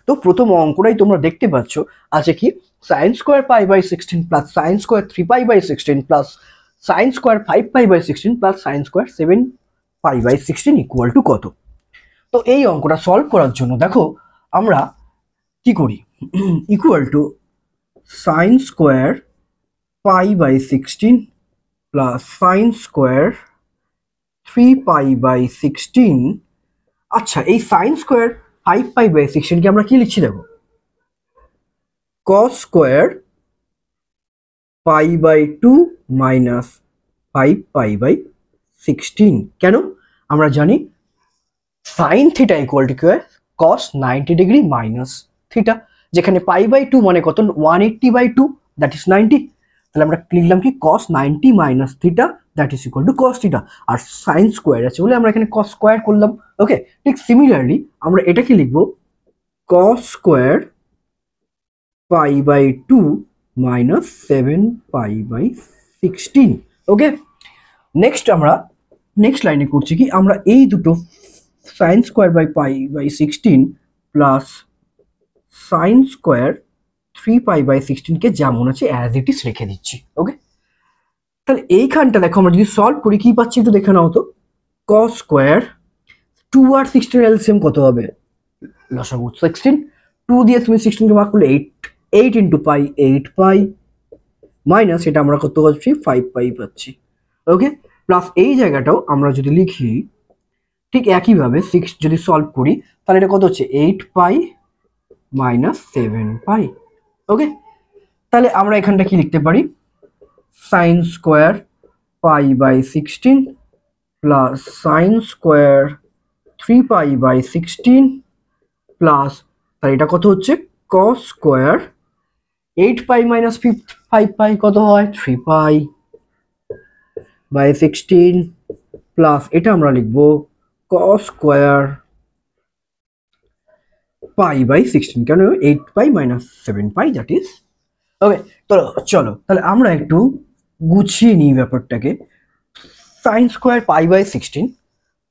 তো প্রথম অঙ্কটাই তোমরা দেখতে পাচ্ছ আছে কি sin square pi by 16 plus sin square 3 pi by 16 plus sin square 5 pi by 16 plus sin square 7 pi by 16 equal to কত। তো এই অঙ্কটা সলভ করার জন্য দেখো আমরা কি করি, equal to sin square pi by 16 plus sin square 3 pi by 16। আচ্ছা, এই sin স্কোয়ার 5 পাই বাই 16 কে আমরা কি লিখছি দেখো, cos square pi by 2 minus 5 pi by 16। কেন? আমরা জানি sin theta equal to cos 90 degree minus theta, যেখানে পাই বাই 2 মানে কত 180 বাই 2 দ্যাট ইজ 90। তাহলে আমরা লিখলাম কি cos 90 minus theta that is equal to cos theta, আর sin স্কোয়ার আছে বলে আমরা এখানে cos স্কোয়ার করলাম। ওকে, ঠিক সিমিলারলি আমরা এটা কি লিখবো, cos square pi by 2 minus 7 pi by 16। Okay, next আমরা নেক্সট লাইনে করছি কি, আমরা এই দুটো sin square by pi by 16 plus sin square 3 pi by 16 কে যেমন আছে অ্যাজ ইট ইজ রেখে দিচ্ছি। ওকে, তাহলে এইখানটা দেখো আমরা যদি সলভ করি কি পাচ্ছি একটু দেখে নাও তো, cos স্কোয়ার 2 আর 16 এলসিএম কত হবে, লসাগু 16, 2 দিয়ে তুমি 16 কে ভাগ করলে 8 ইন্টু পাই 8 পাই মাইনাস এটা আমরা কত পাচ্ছি 5 পাই পাচ্ছি। ওকে, প্লাস এই জায়গাটাও আমরা যদি লিখি ঠিক একইভাবে 6 যদি সলভ করি তাহলে এটা কত হচ্ছে 8 পাই মাইনাস 7 পাই। ওকে, তাহলে আমরা এখানটা কি লিখতে পারি, sin square pi by 16 plus sin square 3 pi by 16 plus তাহলে এটা কত হচ্ছে cos square 8 pi minus 5 pi কত হয় 3 পাই বাই 16 প্লাস এটা আমরা লিখবো cos স্কোয়ার পাই বাই 16, কেন 8 pi minus 7 pi that is. Okay, তো চলো তাহলে আমরা একটু গুছিয়ে নিই ব্যাপারটাকে। sin square pi by 16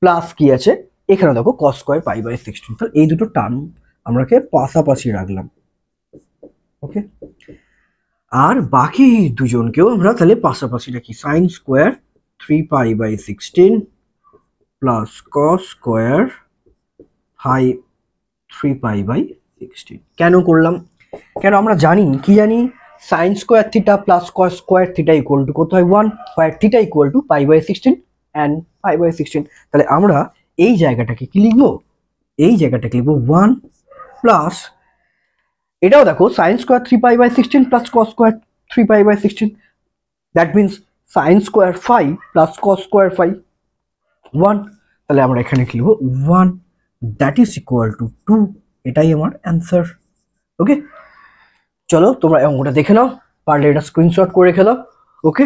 plus কি আছে এখানে দেখো cos স্কোয়ার পাই বাই 16, তাহলে এই দুটো টার্ম আমরাকে পাশাপাশি রাখলাম। ওকে, আর বাকি দুজনকেও আমরা তাহলে পাশাপাশি রাখি, sin square 3 pi by 16 plus cos square 3 pi by 16। কেন করলাম, কেন আমরা জানি কি জানি sin square theta plus cos square theta equal to কত হয় 1, where theta equal to pi by 16 and pi by 16। তাহলে আমরা এই জায়গাটাকে কি লিখবো, এই জায়গাটাকে লিখবো 1 প্লাস এটাও দেখো sin square 3 pi by 16 plus cos square 3 pi by 16, that means sin square 5 plus cos square 5 1। তাহলে আমরা এখানে কি লিখবো 1 দ্যাট ইজ ইকুয়াল টু 2, এটাই আমার অ্যান্সার। ওকে, চলো তোমরা অঙ্কটা দেখে নাও, পারলে এটা স্ক্রিনশট করে রেখে দাও। ওকে,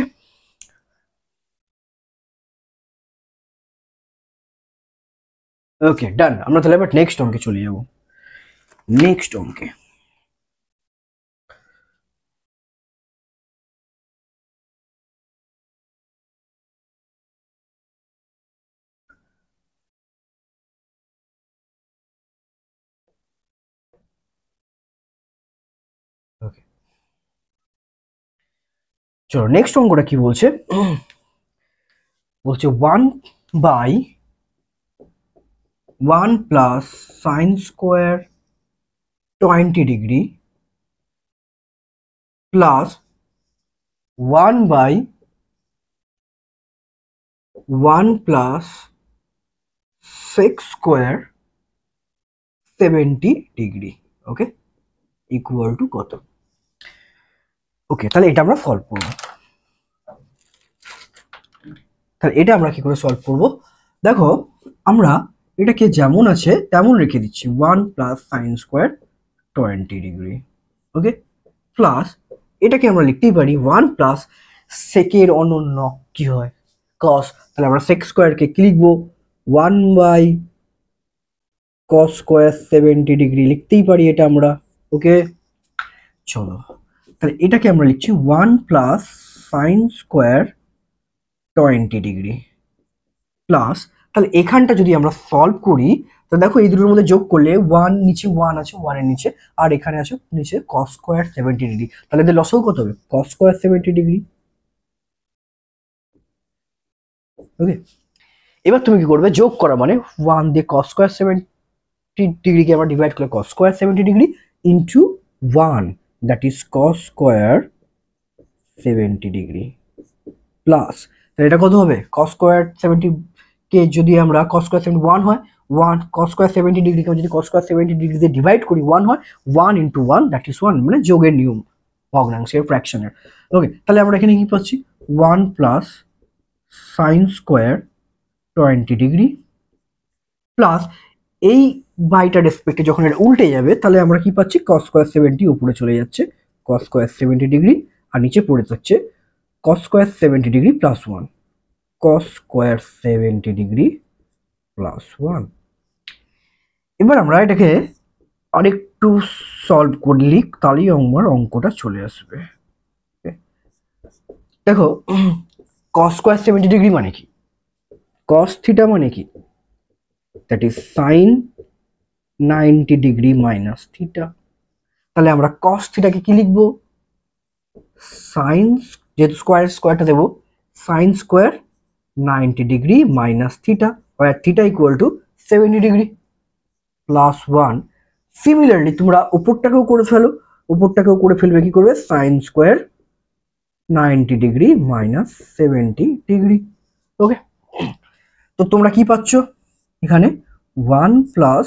ওকে ডান। আমরা তাহলে এবার নেক্সট অঙ্কে চলে যাব। নেক্সট অঙ্কে ওকে, চলো নেক্সট অঙ্কটা কি বলছে, বলছে 1 by 1 plus sin square 20 degree plus 1 by 1 plus 6 square 70 degree. Okay, equal to কত। ওকে, তাহলে এটা আমরা সলভ করবো। তাহলে এটা আমরা কি করে সলভ করব, দেখো আমরা এটাকে যেমন আছে তেমন রেখে দিচ্ছি 1 প্লাস সাইন স্কোয়ার 20 ডিগ্রি। ওকে, প্লাস এটাকে আমরা লিখতেই পারি 1 প্লাস সেকের অনন্য কি হয় cos, তাহলে আমরা sec স্কোয়ারকে কি লিখবো 1 বাই cos স্কোয়ার 70 ডিগ্রি লিখতেই পারি এটা আমরা। ওকে, চলো তাহলে এটাকে আমরা লিখছি 1 plus sine square 20 degree plus, তাহলে এখানটা যদি আমরা সলভ করি তো দেখো এই দুটোর মধ্যে যোগ করলে 1 নিচে 1 আছে 1 এর নিচে, আর এখানে আছে নিচে cos স্কয়ার 70 ডিগ্রি, তাহলে এদের লসাগু কত হবে cos স্কয়ার 70 ডিগ্রি। ওকে, এবার তুমি কি করবে, যোগ করা মানে 1 দিয়ে cos স্কয়ার 70 ডিগ্রিকে আমরা ডিভাইড করলে cos square 70 degree into 1 that is cos square 70 degree plus, তাহলে এটা কত হবে cos স্কয়ার 70 কে যদি আমরা cos স্কয়ার 71 হয় 1 cos স্কয়ার 70 ডিগ্রিকে যদি cos স্কয়ার 70 ডিগ্রি দিয়ে ডিভাইড করি 1 হয়, 1 ইনটু 1 দ্যাট ইজ 1, মানে যোগের নিয়ম ভগ্নাংশের ফ্র্যাকশনের। ওকে, তাহলে আমরা এখানে কি পাচ্ছি 1 plus sin square 20 degree plus এই বাইটার রেসপেক্টে যখন এটা উল্টে যাবে তাহলে আমরা কি পাচ্ছি cos স্কয়ার 70 উপরে চলে যাচ্ছে cos স্কয়ার 70 ডিগ্রি, আর নিচে পড়ে যাচ্ছে cos square 70 degree plus 1 cos square 70 degree plus 1। এবার আমরা এটাকে আরেকটু সলভ করলি তাহলেই আমার অঙ্কটা চলে আসবে। দেখো cos স্কয়ার 70 ডিগ্রি মানে কি, cos থিটা মানে কি, that is sin 90 degree minus theta. তাহলে আমরা cos থিটাকে কি লিখবো, sin, যেহেতু স্কয়ারটা দেবো sin square 90 degree minus theta, আর theta equal to 70 degree plus 1। Similarly তোমরা উপরটাকেও করে ফেলো, উপরটাকেও করে ফেলবে, কি করবে sin square 90 degree minus 70 degree. Okay, তো তোমরা কি পাচ্ছ এখানে 1 প্লাস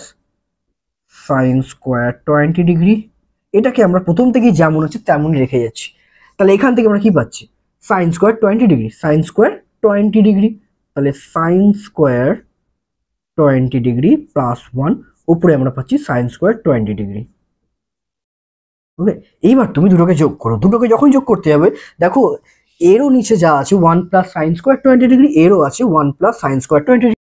sin স্কয়ার 20 ডিগ্রি, এটাকে আমরা প্রথম থেকেই যেমন হচ্ছে তেমনই রেখে যাচ্ছি। তাহলে এখান থেকে আমরা কি পাচ্ছি sin square 20 degree, sin square 20 degree, তাহলে sin স্কয়ার 20 ডিগ্রি প্লাস 1, উপরে আমরা পাচ্ছি sin স্কয়ার 20 ডিগ্রি। ওকে, এইবার তুমি দুটোকে যোগ করো, দুটোকে যখন যোগ করতে যাবে দেখো এরও নিচে যা আছে 1 প্লাস sin স্কয়ার 20 ডিগ্রি, এরও আছে 1 প্লাস sin স্কয়ার 20 ডিগ্রি।